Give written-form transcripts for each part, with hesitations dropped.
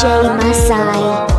Masai.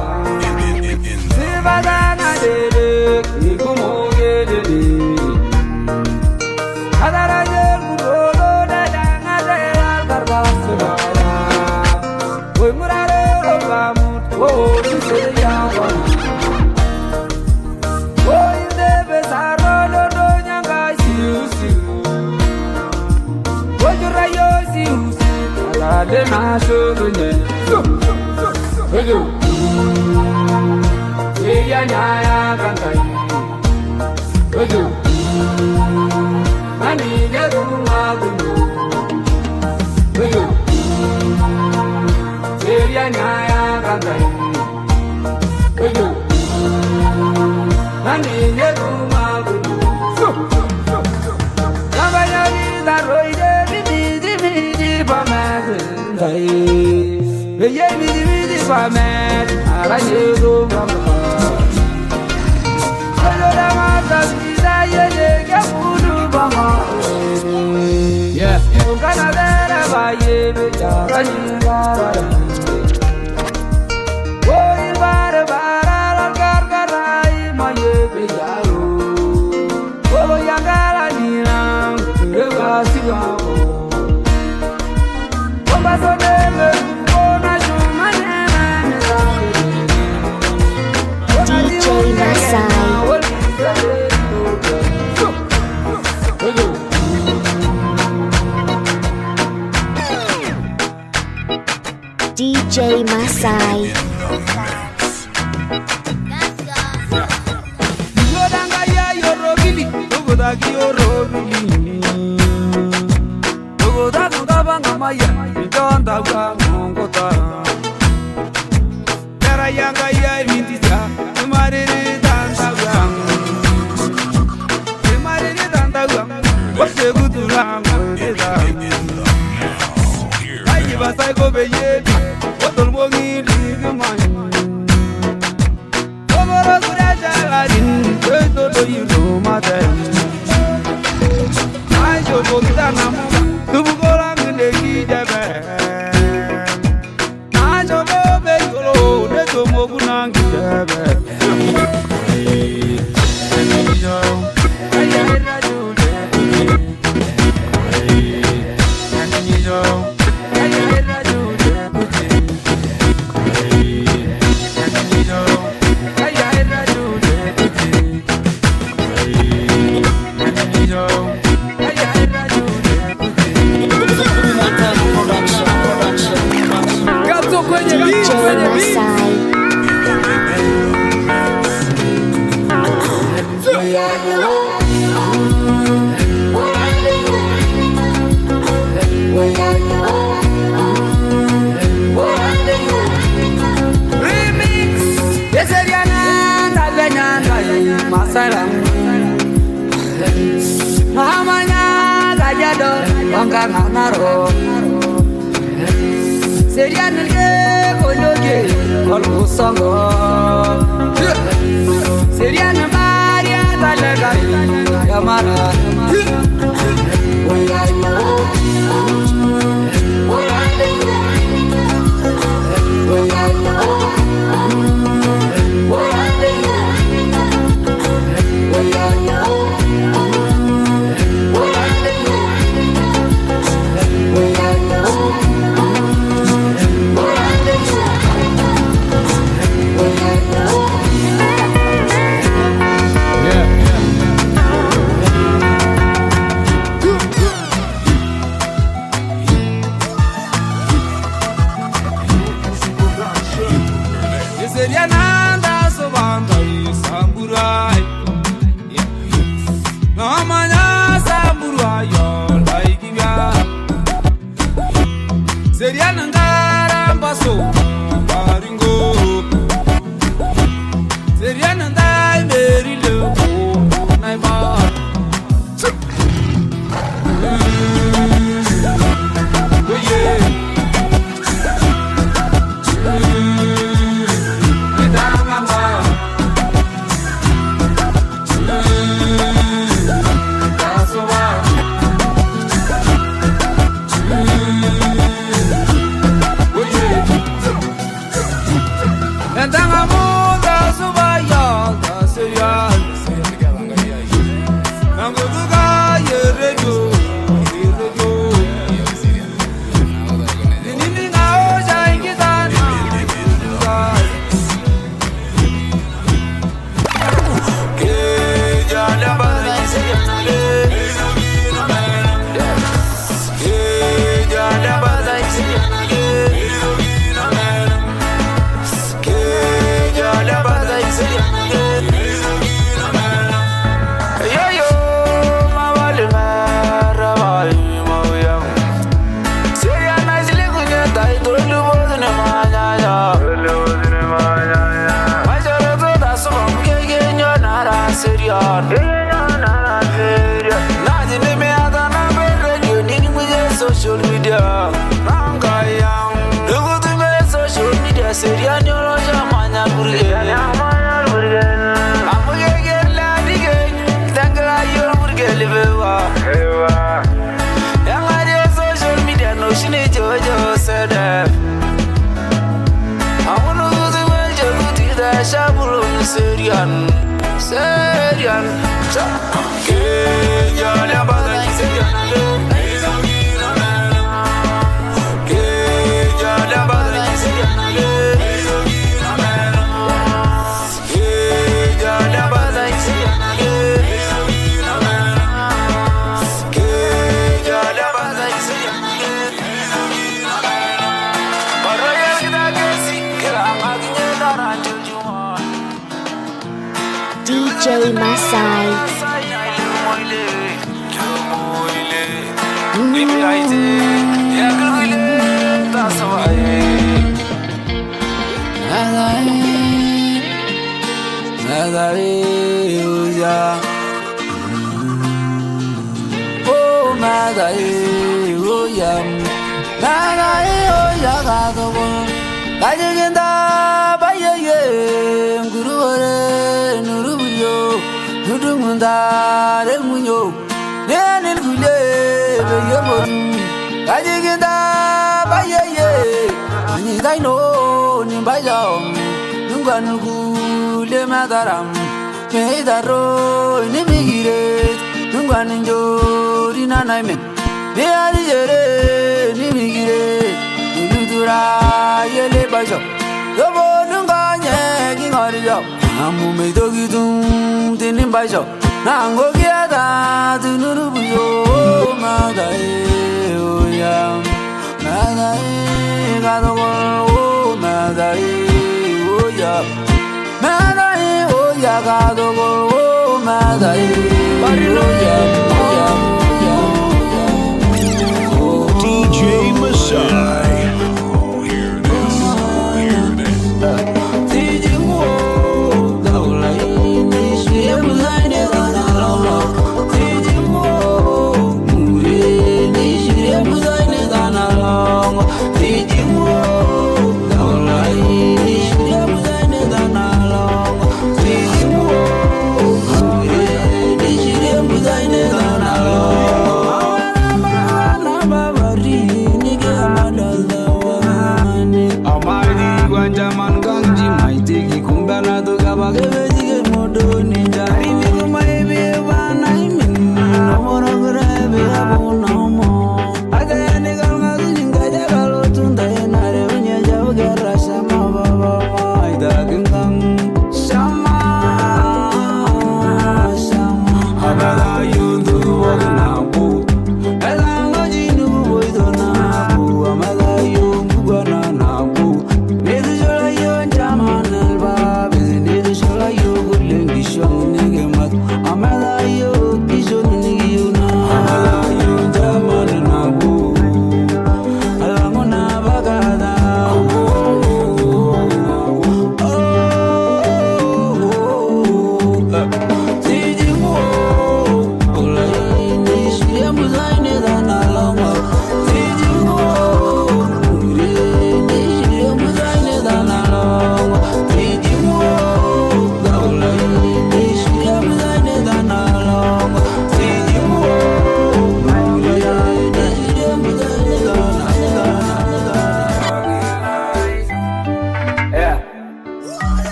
DJ Masai. Jojo said that I wanna go to the Jabuti, the Shabulu, Syrian, Syrian, Kenya, Bada, Syrian. DJ Masai. Del muño, nel gule, yo moru, kajigenda, baye, ani daino, ni bayo, nunganugu, le madaram, me daro, ni migire, nunganjo, rina naime, me alijere, ni migire, nudura, yele bayo, yo nunganye, kingario, amu me dogidum, tinin bayo. Nango kiada tunurubuyo madae oya madae gadogo madae oya gadogo madae oya DJ Masai.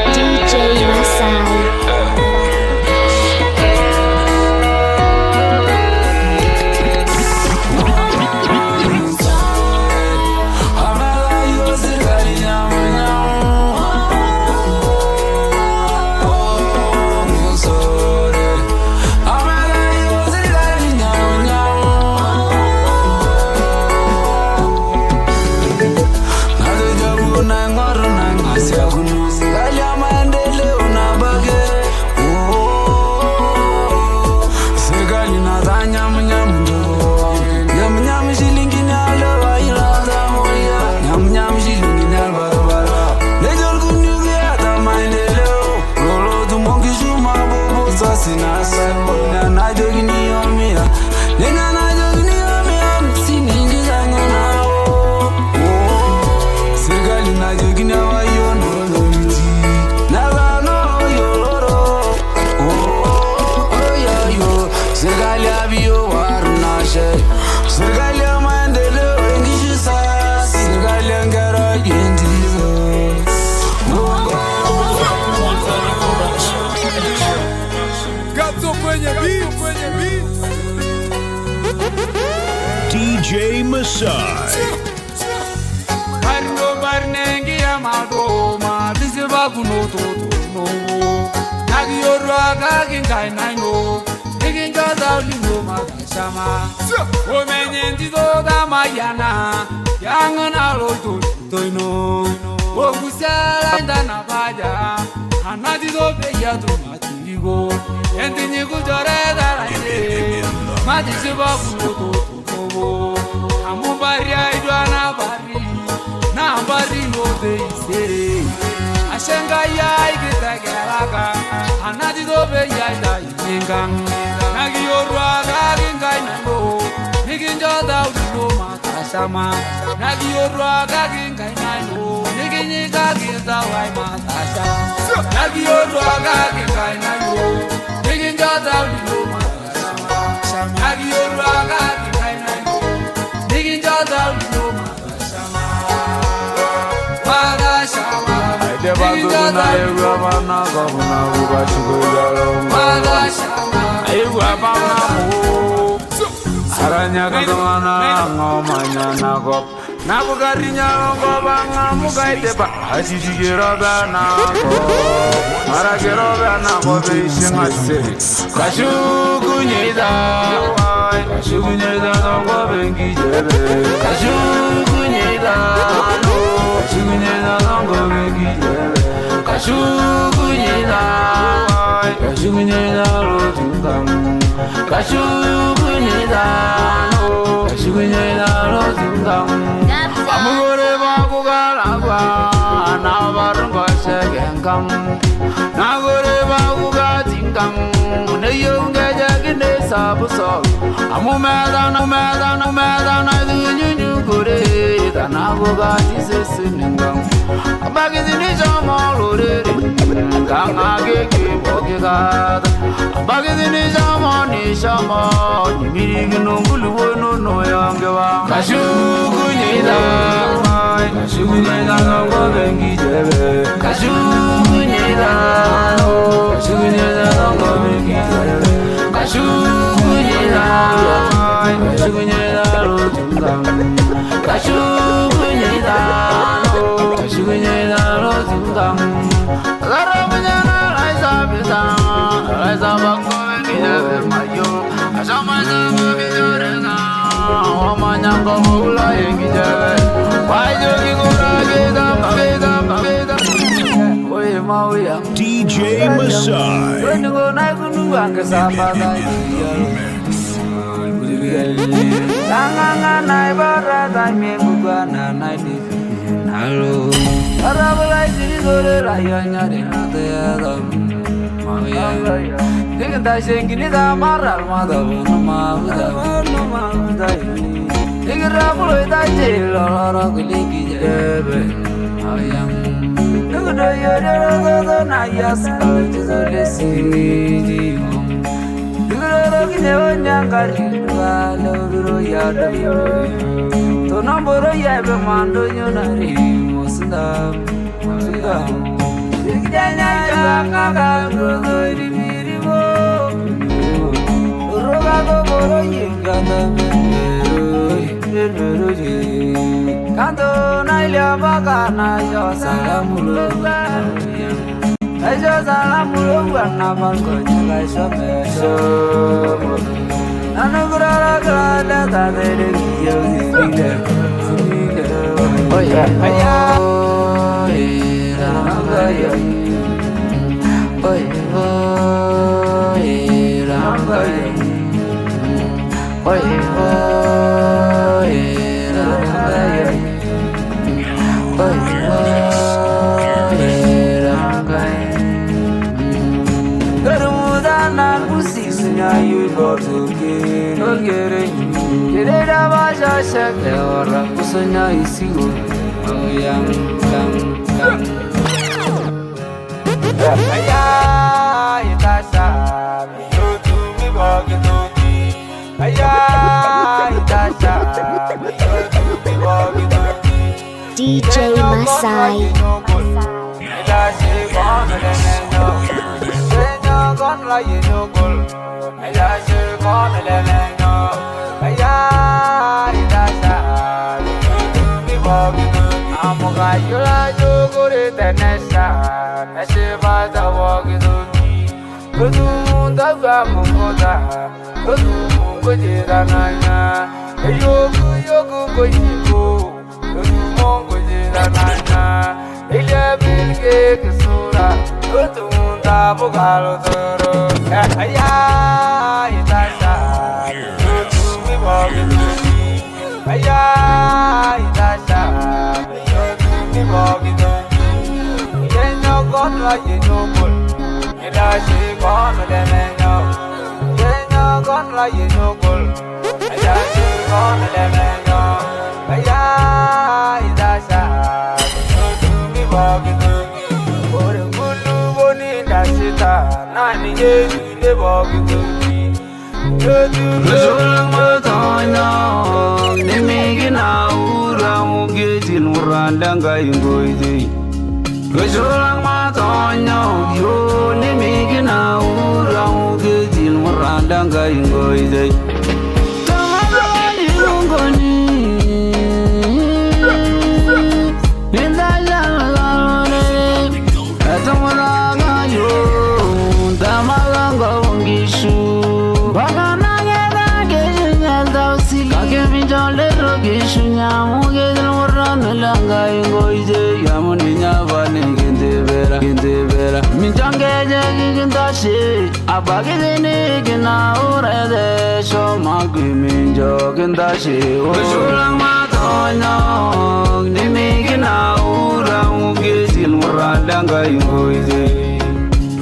DJ Masai. DJ Masai. Barno barnengi amado ma disiba kuno to no. Nagi orwaga kinkai naino. Digin jada limo ma sama. O menyendi do da mayana. Yang na lo to no. O kusala ndana baja. Anadi do be ya to matigo. Endi ni ku jore da la. Ma disiba kuno to. Amubari aidwana bari. Na bari no de isere ashenga ya ikitagelaka anadi do be ya da inga nagi yorwa ga ginga nando niginjo da udo matasama nagi yorwa ga ginga nando niginyi ga ginda wai matasa nagi yorwa ga ginga nando niginjo da udo matasama nagi yorwa ga ginga nando niginjo da udo Aranya katomana ngomanya nagop nabugarinya ngobanga mugaiteba asijigero bana ko maragero bana ko beishingase kashukunyida kashukunyida ngo bengijebe kashukunyida kashukunyida ngo bengijebe kashukunyida kashukunyida rotungang kashukunyida kashukunyida rotungang amugore bagugalagwa nabarungo segengam nagore bagugatingam neyongeje gine sabuso amumeda dunyunyugure tanagugatisesiningam abagizini jamolorere kangageke bogegada abagizini jamoni shamo nimiriginungulu wono noyangewa kashukunyida kashukunyida ngo bengijebe kashukunyida kashukunyida ngo bengijebe kashukunyida kashukunyida rotungang kashukunyida kashukunyida rotungang agarabanyana laisa bitang laisa bakko bengijebe mayo asamaisa bengijebe omanyanga mula bengijebe wajogi gurageda babeda oye mauya DJ Masai. wengo naikunu angesabada Tanganga nai barata mengugana nai di halo arabala siri gore rayanya de nadam maya diganta sengini da maral madam no mahuda digra pulo da jelo ro giligi jebe ayam dudo yoro do na yas jole sini Duro kine onyanga rinduga lobiro ya do to namboro ya be mando nyonari musda digjanya ya kaga do irimo roga go boro yinga na mero kanto na ilya baga na yo salamulo ayo salamulo na bango nyaga shomeso anugurara grada ta dere kiyo zile oya aya ramgaya oya ramgaya oya ramgaya you go to get a baja shake or a pusanya is you. Oh, young. Aya, Itasha, you to me, Boggy. Aya, Itasha, you to me, Boggy. DJ Masai. You know, I just gonna let me know. Mayula Jogore Tanasa, Nasheva the Walkie, Gudunda Gamukoda, Gudu Gujiranana, Yogu Goyigo, Gudu Gujiranana, Elia Bilge Sura, Gudunda Bugalo Toro, Aya, Itasha, Gudu Walkie, Aya, Itasha. Con la gì nhô buồn, người ta chỉ có mà đem nhau. Thế nhau con la gì nhô buồn, người ta chỉ có mà đem nhau. Bây giờ người ta xa, tôi thương mi bỏ cái thương. Bố đừng buồn lu bố ni đã xí ta, nãy ni ye để bỏ cái thương. Tôi thương mơ thôi nhau, để mi cái nào ra một cái tin buồn đang gai ngồi đi. Kesulang matanya yo ni mikina urang ke jil merandang kai ngoi dei tamaga ni lungoni ninda la la le tamaga yo tamaga ngishu bagana ngeda ke nyal dausi kake bijole ro gishu nyamu ke jil merandang kai ngoi dei yamuninya Minjangeje gindashi abagizini gina urede shomagi minjo gindashi Usulang matonyo nimi gina urang ugizil muradanga yungoize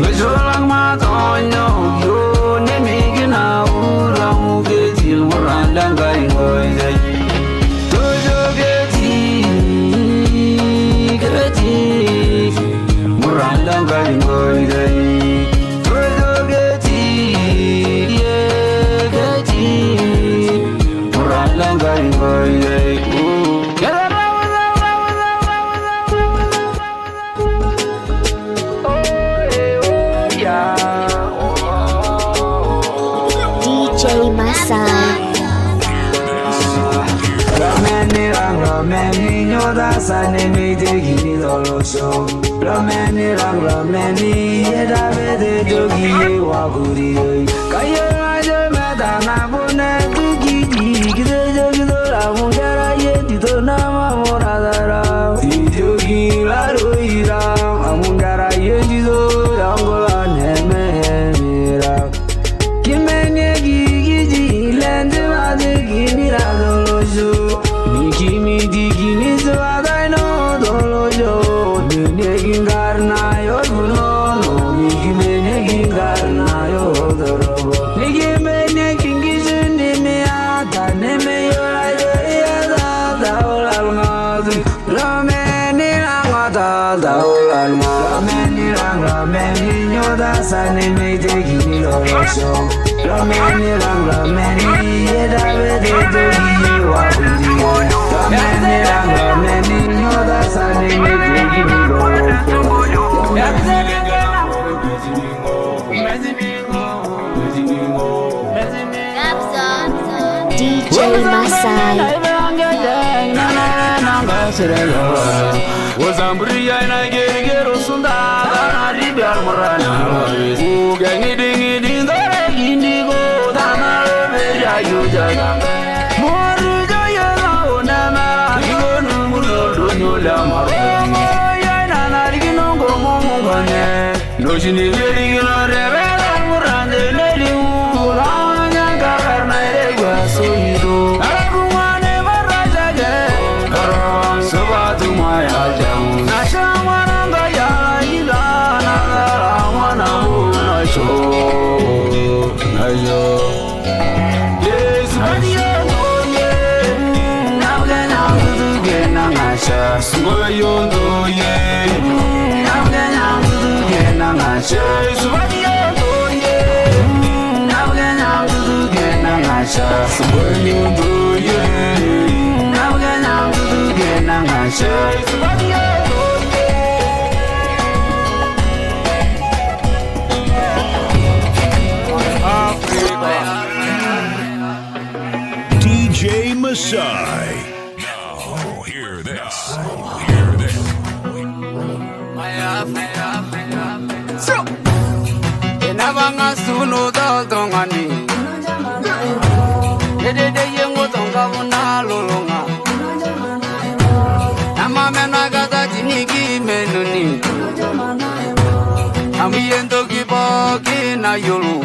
Usulang matonyo yo nimi gina urang ugizil muradanga yungoize Tujo geti Murandang kai ngoi dei, tujo geti, ye geti. Murandang kai ngoi dei, DJ Masai. Rameni nyoda sane me de gini dolo show. Rameni yeda vede jogi wa guri. Kayo aje meda na bune gigi gide jogi dola mujara yedi to nama moradara. Di jogi la roira amundara yedi do yangola neme mira. Kimene gigi lende vade gini la dolo show. Kimi digini swadai no dolo jo Nene gingarna yo guno no Nene gingarna yo dorobo Nene kingisu nene ata Neme yo ayo iya da olal ngadu Rameni langata da olal ngadu Rameni nyoda sa neme digini lolo show Rameni yeda vede jogi wa gudi Rameni nyoda sa neme digini lolo DJ Masai. Wazambriya na gergero sunda na ribyal marana ugangi dingi dindare indigo dana beja yujaga moru jaya na onama igonu mulo nyola maru ya na na rigino gomo ngone no shini rigino rebe murande neli uranya karna regwa soido aragumane marajaga karam sabatu maya jamu nashawana ya ilana ramana nasho nayo yesu hadiya noye nabgana duge nangasha sugoyondo ye nabgana duge nangasha yesu hadiya noye nabgana duge nangasha sugoyondo ye nabgana duge nangasha yesu hadiya DJ Masai. Now, hear this. Hear this. suno dal tongani Dede de yengo tonga buna lolonga Nama mena gata jiniki menuni Amiendo kipo kina yolu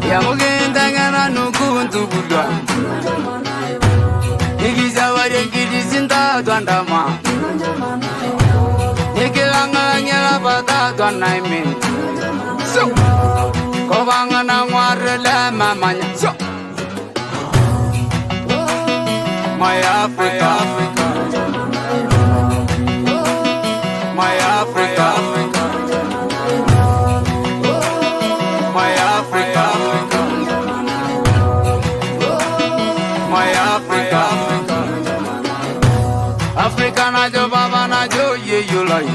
Yamugen tangana nukuntu budwa Igiza warengidi sinta tuandama Ikilanga nyela pata tuanaimi So Kobanga na ngwarele mamanya So My Africa My Africa My Africa My Africa Africa na jo baba na jo ye yo lai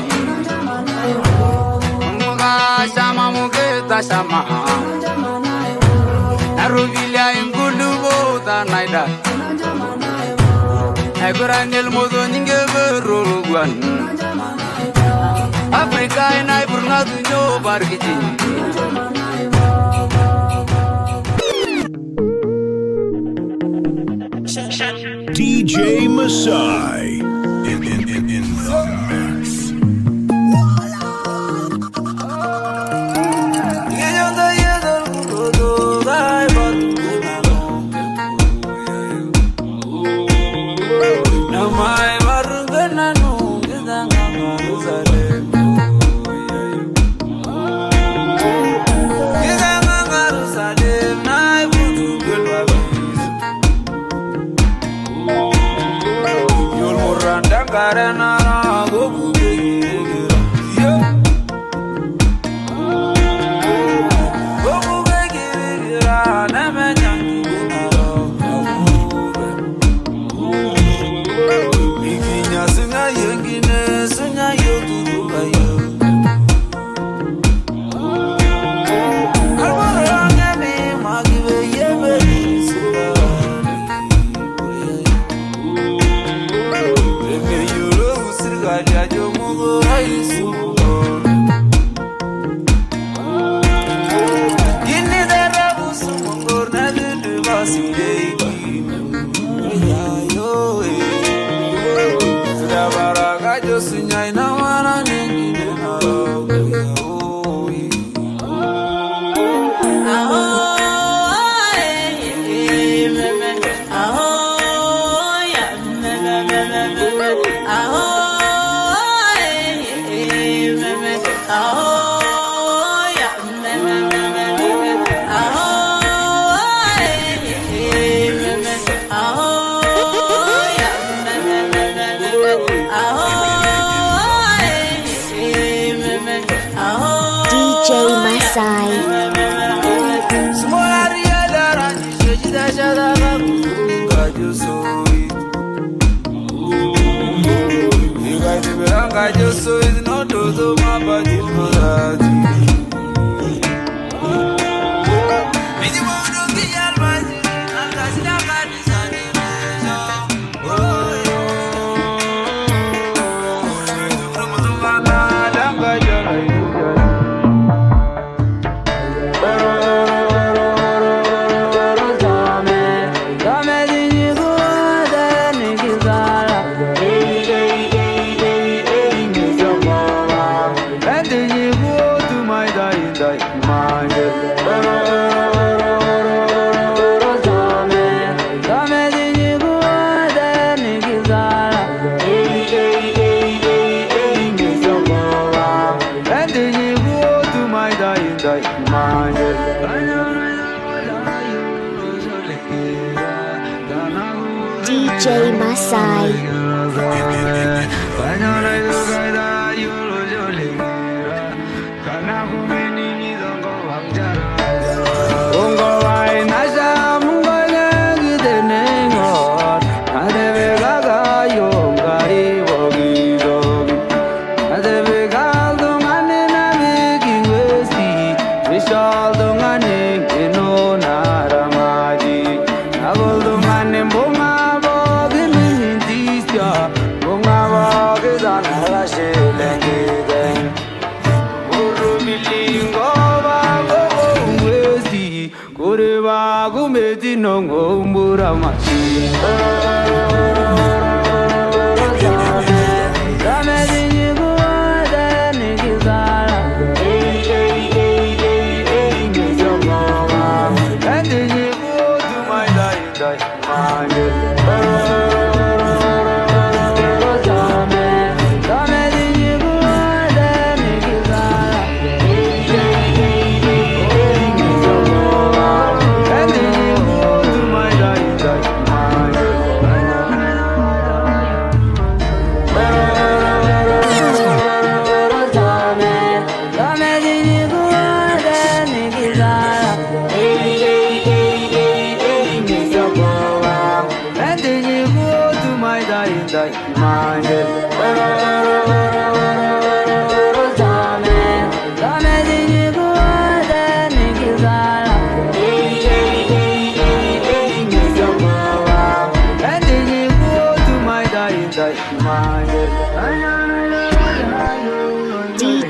Muga shama mugeta shama Naruvilia ingulu bota naida Ebrangel modo ninge beruluan Africa inai purna dunyo bargiti DJ Masai in the mix. DJ Masai. Go Ureba gumeti nongo mbura machi.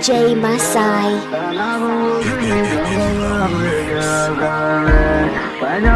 DJ Masai. DJ Masai.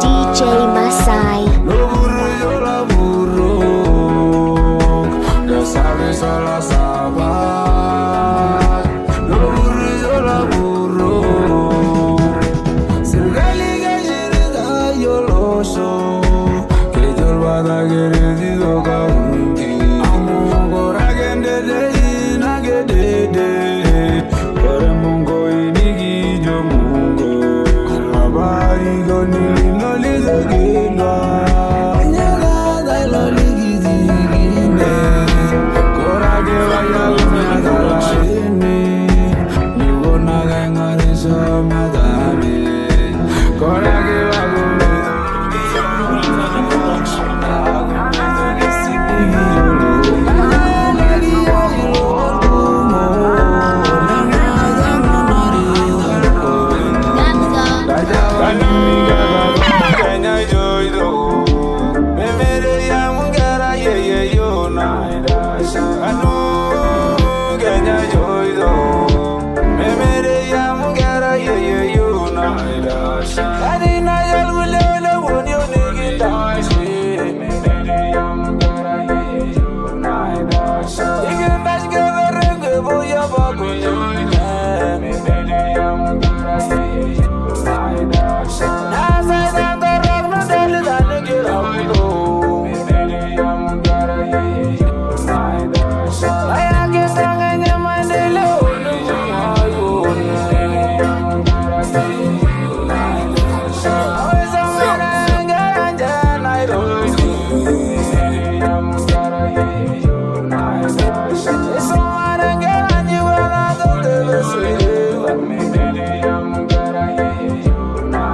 DJ Masai.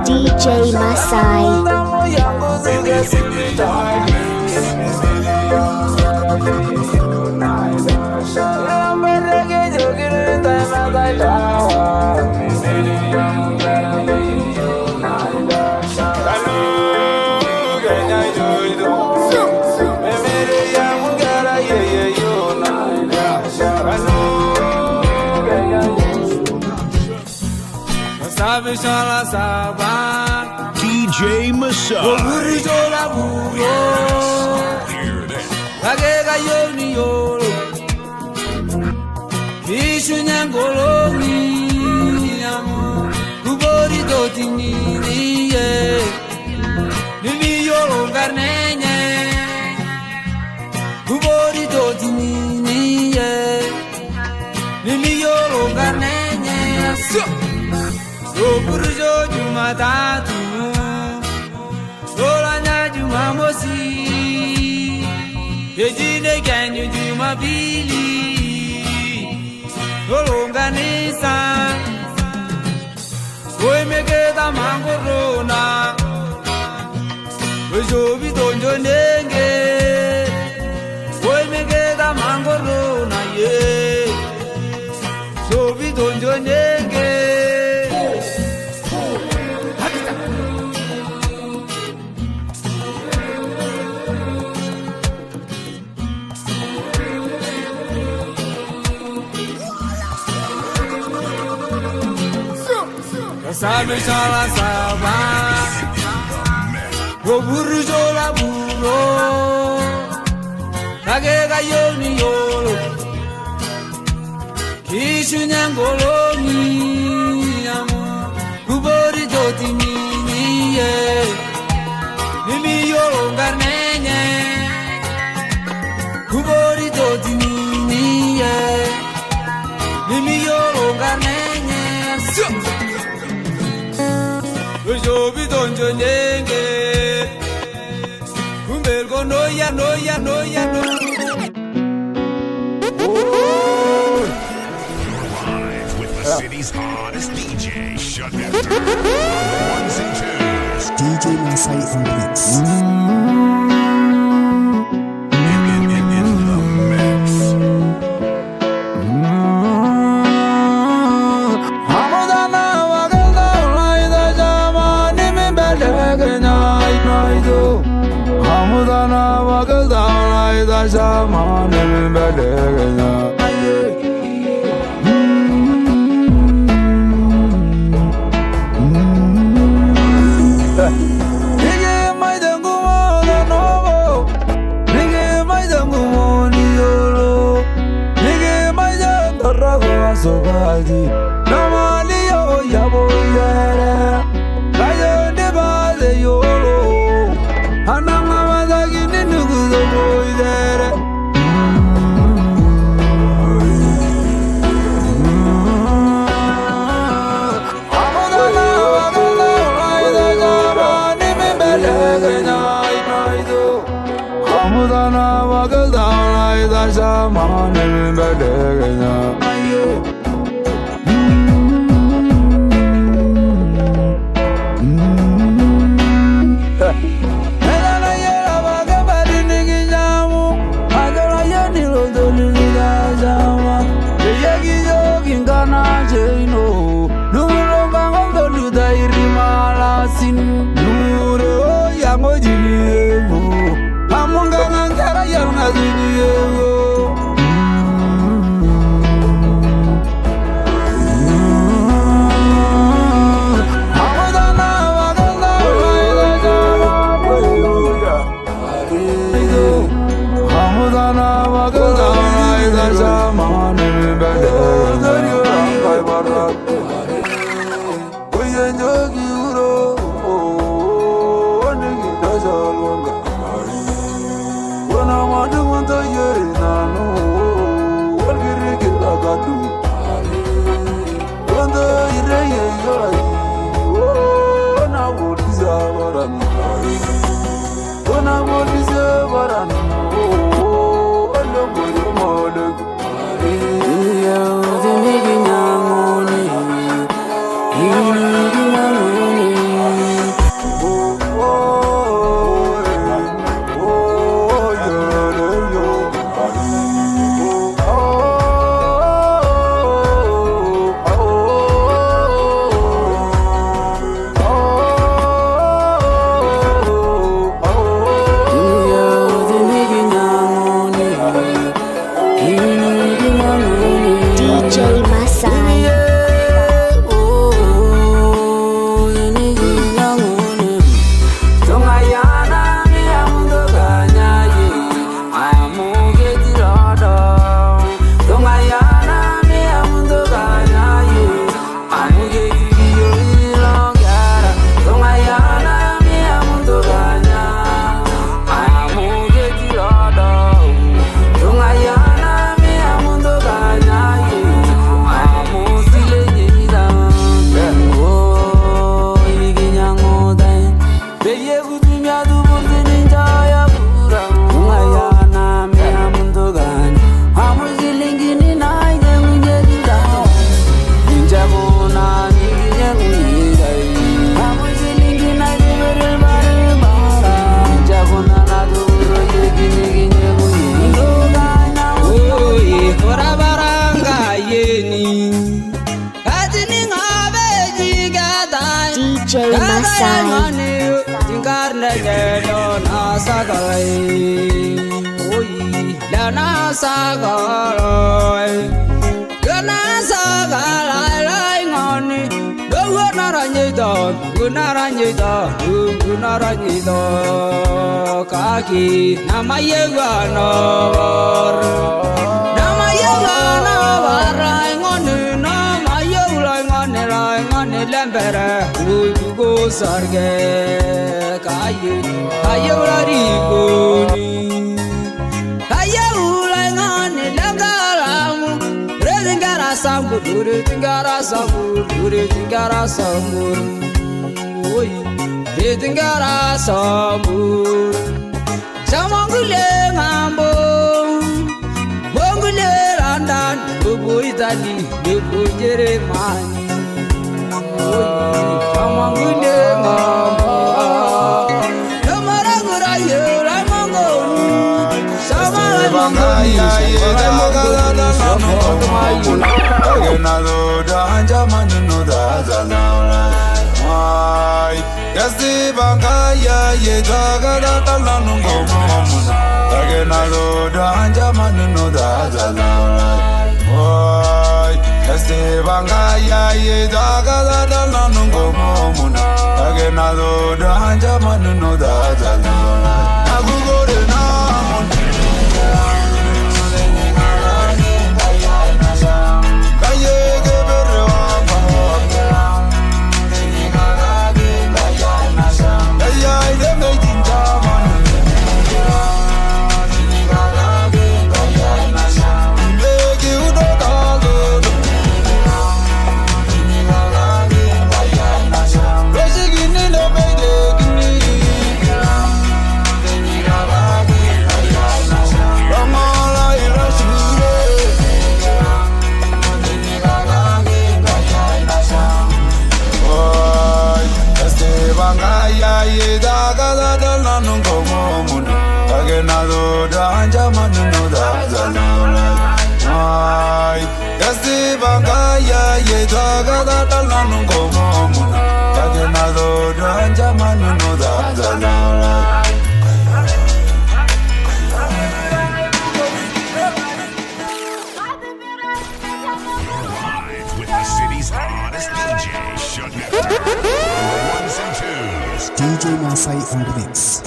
DJ Masai. Soburjo jumatatu Solanya jumamosi Yejine kanyu jumapili Solonganisa Soimeketa mangorona Sobi donjo nenge Soimeketa mangorona ye Sobi donjo nenge Sabe sala saba Goburu jola buro Kage gayoni yolo Kishu nyangolo ni amu Kubori joti ni ye Mimi yolo ngarnenye Kubori joti ni ye Mimi yolo ngarnenye Jobi donjo nenge Kumbelgo noya noya noya no Live with the city's hottest DJ. Shut it down. Ones and twos. DJ Masai on Beats. In the mix. Hamudana wagadana ida zaman belegna Nige maidangu novo Nige maidangu niolo Nige maidangu rago asogadi Namali yo yabo yere Kayo ne bade yolo Ananga madagi ninugu do boy there Amadana wagala raida jamani me belegna ido Amadana wagala raida jamani me belegna ayo Masai. Tingarne lona sagalai. Oi, lana sagalai. Lana sagalai lai ngani. Gunaranyita, kaki namayegana rai ngani ngani lembere ugo sarge kayulari goni kayulai ngani langalamu redingara sambur oi redingara sambur samangule ngambo bongule randan bubu itali bubu jeremani oi samangule ngambo namaragura yura mangoni samangaya yedagala samangaya agenado danja manino dazalaula ai yasi bangaya yedagala talanungo mona agenado danja manino dazalaula ai yasi bangaya yedagala talanungo mona agenado danja manino dazalaula agugore namon DJ Masai on the mix.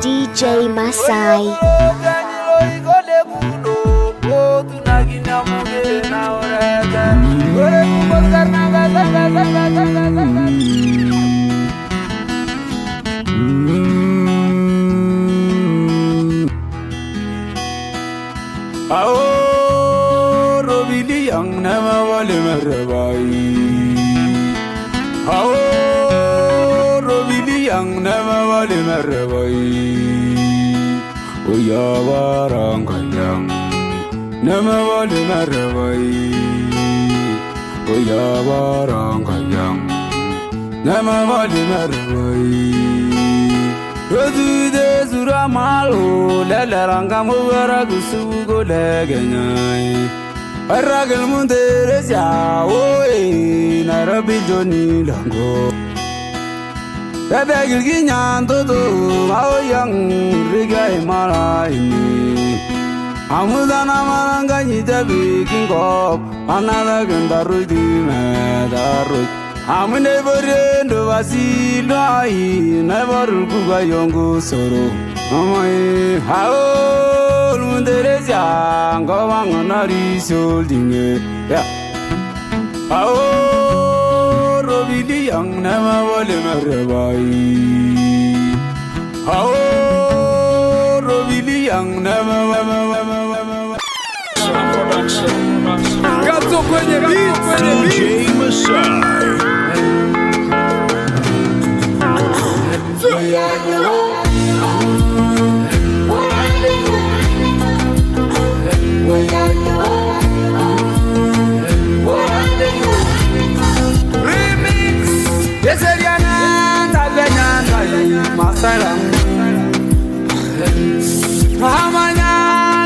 DJ Masai. Robili yang nama wale merabai. Robili yang nama wale merabai. Oya barang kanyang nama wale merabai. Oya barang kanyang nama wale merabai. Rodude suramalo lalaranga mubara kusugo leganyai. Aragal mundereza oe Nairobi Johnny Lango. Bebe gilginyan todo maoyang rigai maraini. Amudana maranga nyitabi kingop another gundaru di medaru. I'm never in the Vasila, never Guga Yongo Soro. Oh, how there is young, going on a resolding it. How Robby Young never will ever. How Robby Young never. DJ Masai. Remix. Deseriana, Tagana, Masalam. Mahamanya,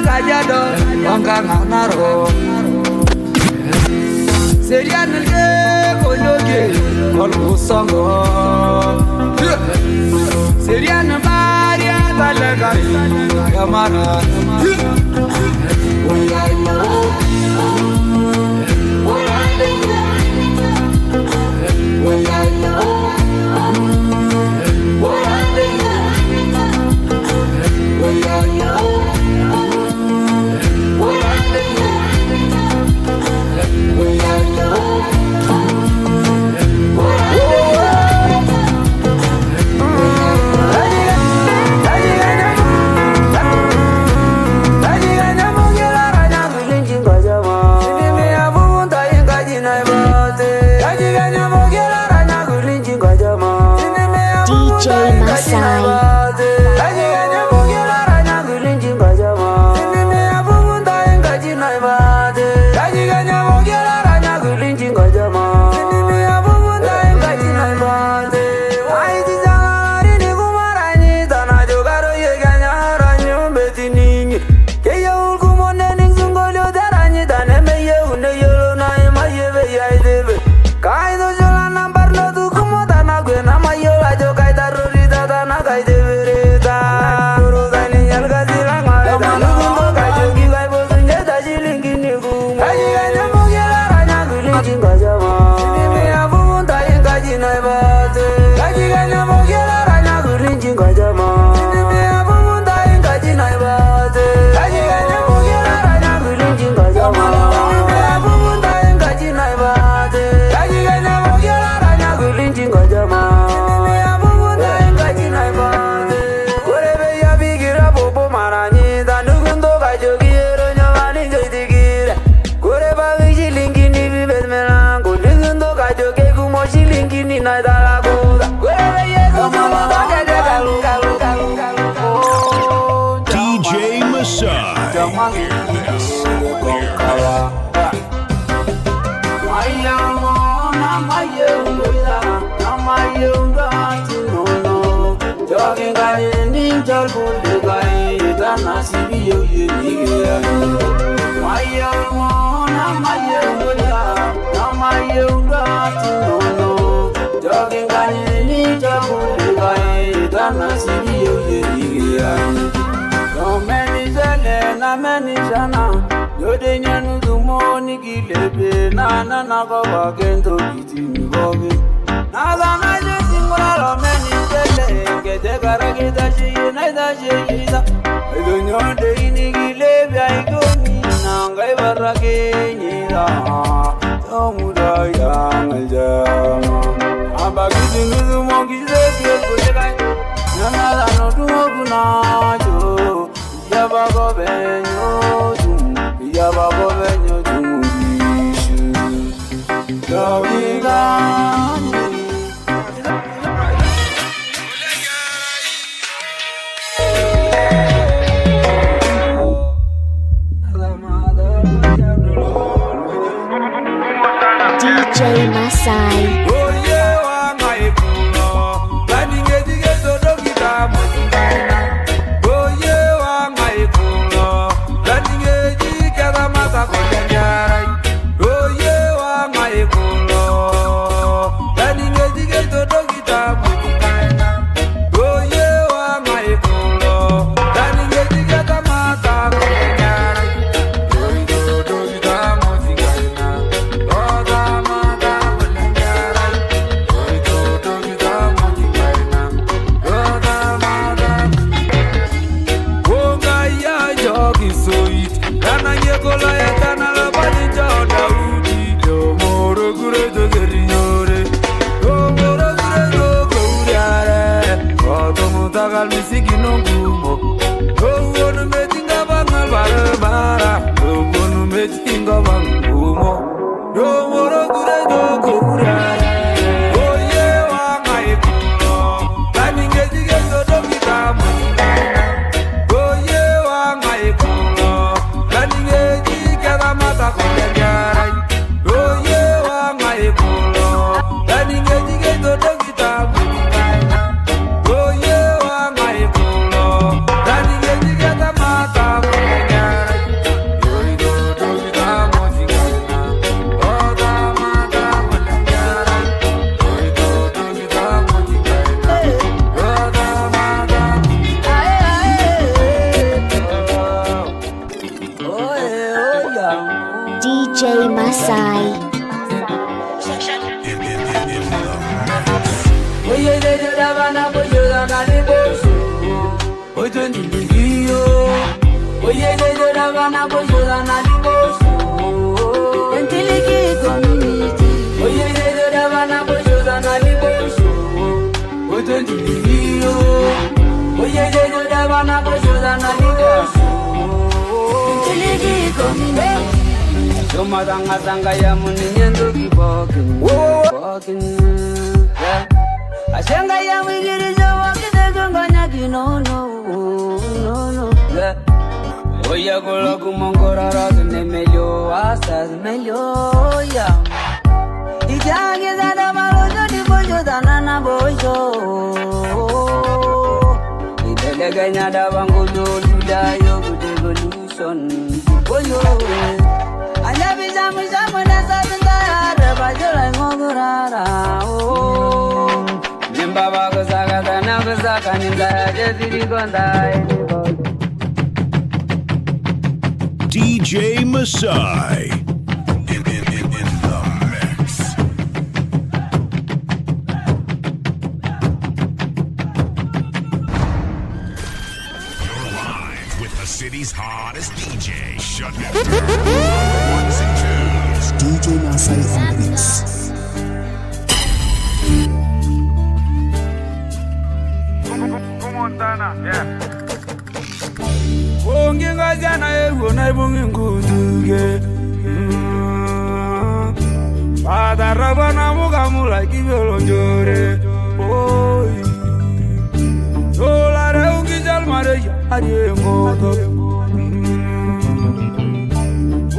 Gajado, Wanganaro. Seriana, Kologe, Kolosongo. Seriana, Maria, Talaga, Yamana. DJ Masai. DJ Masai. Hear this. Many Shana, Yodenian Dumoni Gilebe, Nana Nagawa, Gento, Gitin, Bobby. Nagana, Simula, many Jelle, get the Garagita, neither Jayza. I don't know the Inigilebe, I go now, Gaiva Raganida, Tomuda Yamaja. I'm back in the monkey, Nana, no Dumoguna. Yabago benyo tum, yabago benyo tum bishu. DJ Masai. shoda naliboso. Ojendi liyo. Oye shoda bana bo shoda naliboso. Entiliki community. Oye shoda bana bo shoda naliboso. Ojendi liyo. Oye shoda bana bo shoda naliboso. Entiliki community. Shoma zanga ya muninyendu kibokin. Walking, yeah. Ashenga ya wigiri jawa kideganga no, yeah. Oya kola kumongora rakne melyo asas melyo ya. Ijagi zada malojo di bojo danana bojo. Ibelega nyada bango luda yo good evolution bojo. Anya bijamu jamu nasa binda reba jola ngogurara oh. Nimba bagusaga dana gusaka ninda jaziri gonda. DJ Masai in the mix. You're live with the city's hottest DJ. Shut it down. Ones and twos. DJ Masai on the mix. Onge ngajana ego na ibungi nguduge. Pada rabana muka mula kibelo njore. Oi. Dolare ungi jalmare ya arie ngoto.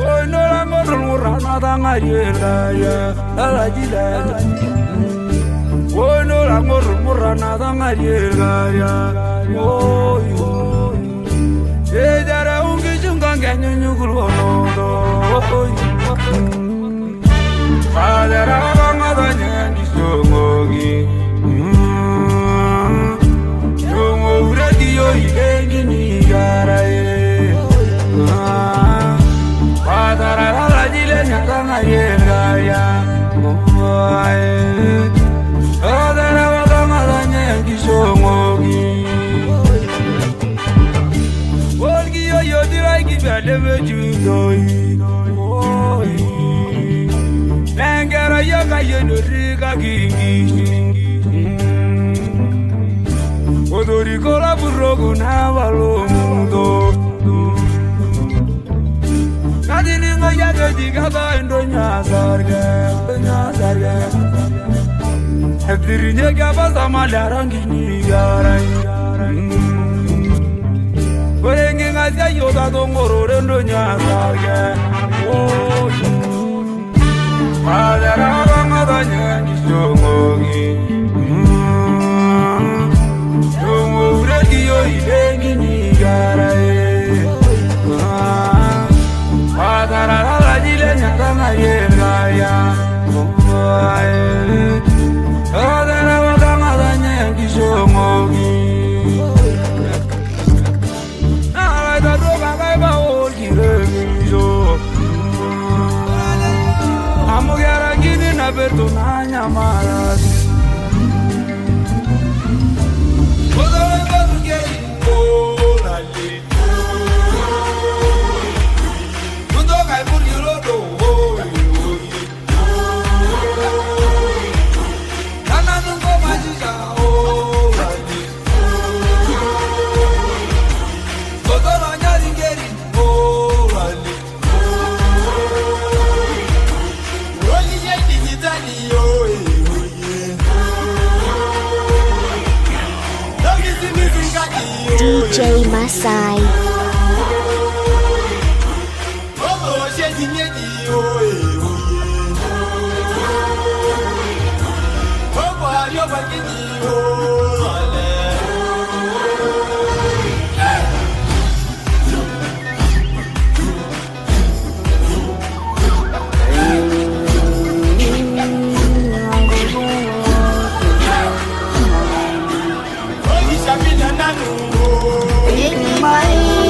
Oi nola ngoto murana tangarie ya ala jila. Oi nola ngoto murana tangarie ya. Oi. Ejara ungi chunga nyunyugul wonodo. Padara banga nyangi songogi. Yongo radio igengi ni garae. Padara la jile nyanga yengaya. Padara banga nyangi songogi. Yo dirai ki bade mejudoi oi Nengera yo ka yo riga kingi Odori kola burogu na balomudo Kadini ngoya diga ba endonya sarga Hedirinya ka basama larangi ni garai Berengge ngasya yoda dongoro rendo nyasarga oh Padara bangadanya nisongogi Yongo radio idengi nigarae Padara lajile nyatanga yengaya Padara bangadanya nisongogi Amugara gini na betonanya maras. Odole bazuke olale. Mundo kai burgiro do Nana nungo majija olale. Odole nyari ngeri olale. DJ Masai. Bye.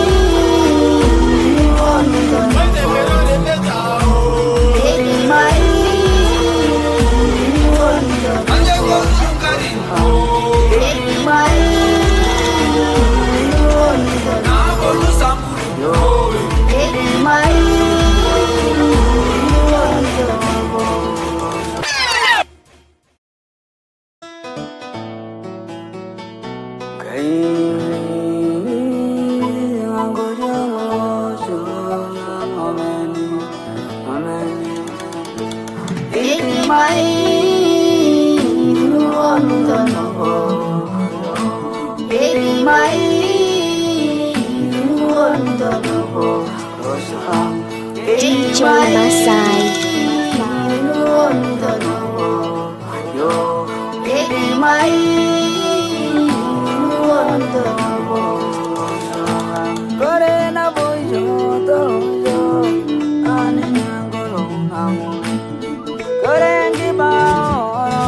Baby my Baby my DJ Masai Baby my Corena boy yo toyo ane ngolo namu Korengi baoro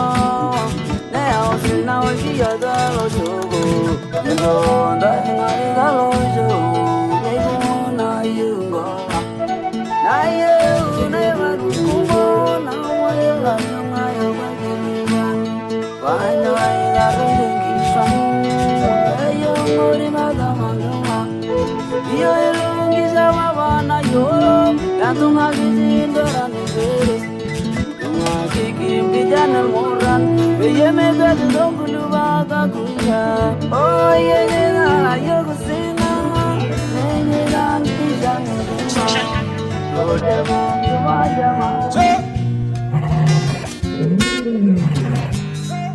ne osina ojiya dalo jogo Ndo ndani ngari dalo jogo Yego na yungo Na yungo na marukumbo Na wayo la nyunga yo bagirigan Wanyo aida rengi shwangu Eyo mori madama nyunga Yo elungi sama bana yoro Yantunga vizindora nivere Tunga kiki mbijana moran Beye mega tudongulu baka kuya Oh ye na yogo sina Nenye dan pijana Lode bongi wajama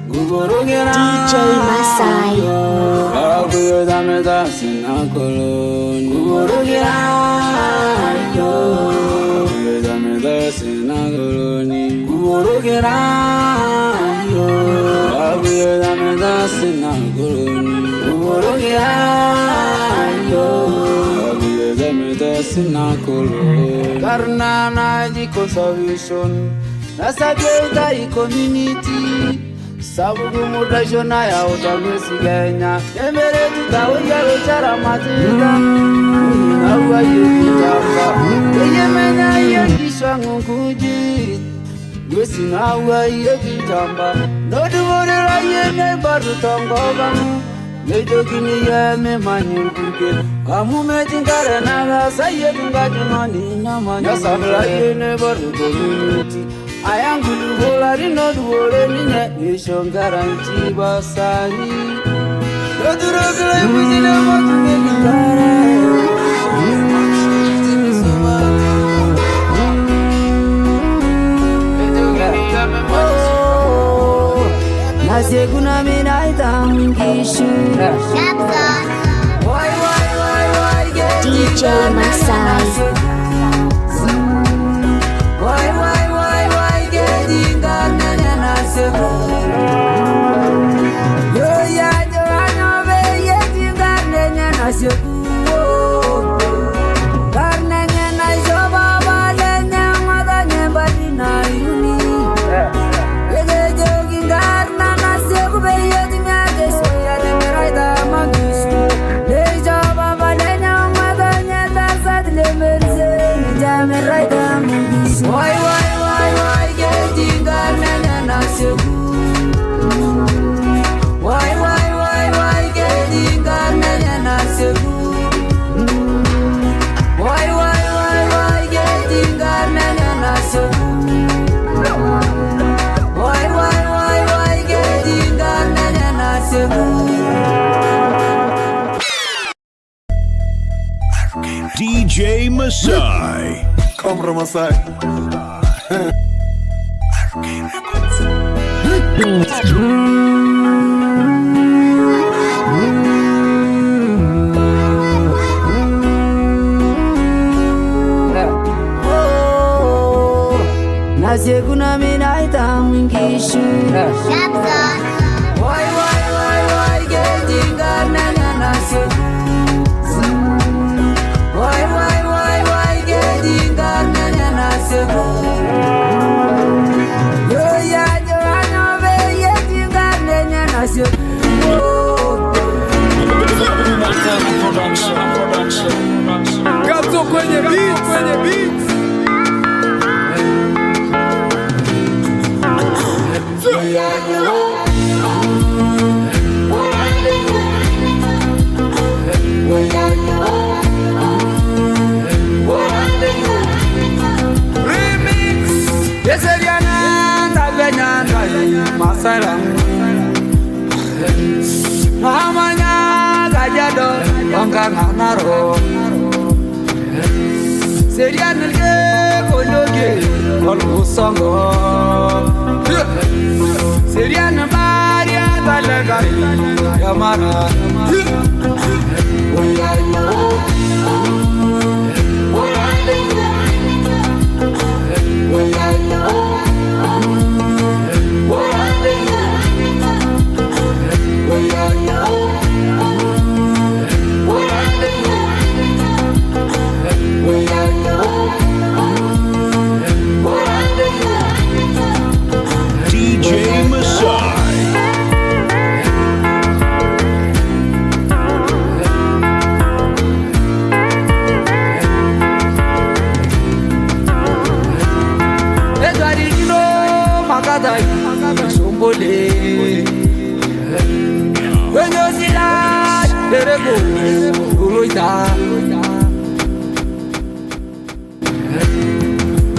DJ Masai Aguyo dame da sina koloni Gurugira yo Aguyo dame da sina koloni Gurugira yo Aguyo dame da sina koloni Gurugira yo Aguyo dame da sina koloni Karna na di conservation Nasa geta I community Sabugu mudashona ya utamisi Kenya Emere tutawia luchara matida Uinawa yukitamba Eye menya yekishwa ngukuji Gwesi nawa yekitamba Noduvorera yene baru tongogamu Mejo kini yeme manyurkuke Kamu mejingare naga sayedunga jimani namani Yasabla yene baru community Ayangulu volari no duore niye nation guarantee basari Doduro kala mujile matume gitare Naseguna mina itangishu DJ Masai DJ Masai. Come from Masai. Naseguna mina itangishu Why getting garnanya nasegu Why getting garnanya nasegu Yo ya joano be getting garnanya nasegu Gato kwenye beat Masai Namanya Gajado Bangka Naro Serian Konoge Kolosongo Seriana Maria Talaga Yamara DJ Masai. Egarino Magadai Sombole When you see that Derego Uruita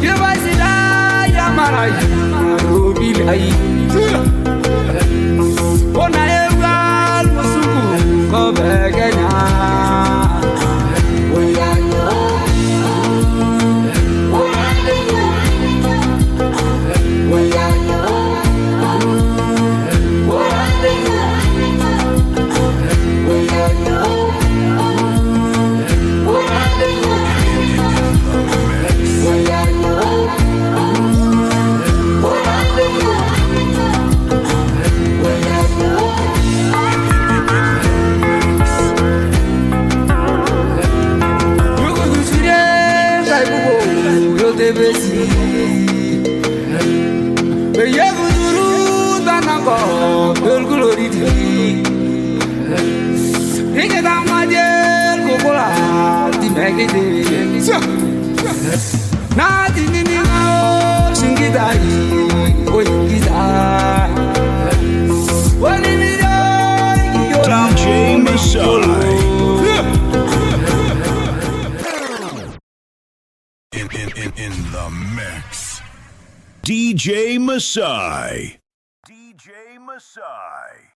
Yabasila Yamarai Rubilai Ona Egal Musuku Kobegena DJ Masai. In the mix. DJ Masai. DJ Masai.